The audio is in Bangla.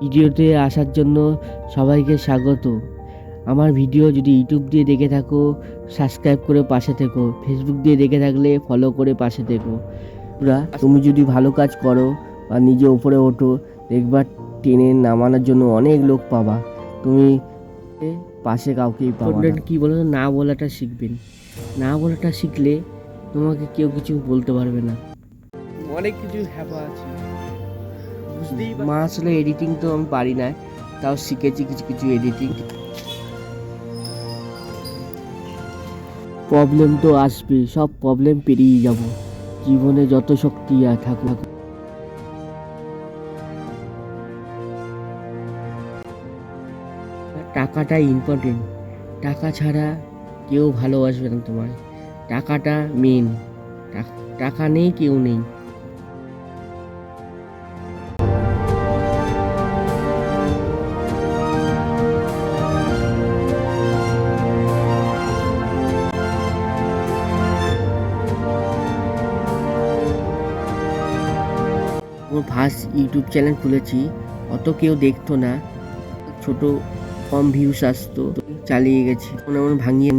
ভিডিওতে আসার জন্য সবাইকে স্বাগত। আমার ভিডিও যদি ইউটিউব দিয়ে দেখে থাকো সাবস্ক্রাইব করে পাশে থেকো, ফেসবুক দিয়ে দেখে থাকলে ফলো করে পাশে থেকো। তুমি যদি ভালো কাজ করো বা নিজে উপরে ওঠো, দেখবা টেনে নামানোর জন্য অনেক লোক পাবা, তুমি পাশে কাউকেই পাবা না। কি বলো, না বলাটা শিখবেন। না বলাটা শিখলে তোমাকে কেউ কিছু বলতে পারবে না। অনেক কিছু হ্যাপা আছে, বুঝতেই মা আসলে এডিটিং তো আমি পারি না, তাও শিখেছি কিছু কিছু এডিটিং। প্রবলেম তো আসবে, সব প্রবলেম পেরিয়ে যাব, জীবনে যত শক্তি থাকুক। টাকাটাই ইম্পর্টেন্ট, টাকা ছাড়া কেউ ভালোবাসবে না তোমায়। টাকাটা মেন, টাকা নেই কেউ নেই। ওর ফার্স্ট ইউটিউব চ্যানেল খুলেছি, অত কেউ দেখতো না, ছোট কম ভিউস আসতো, চালিয়ে গেছি, মনে ভাঙিয়ে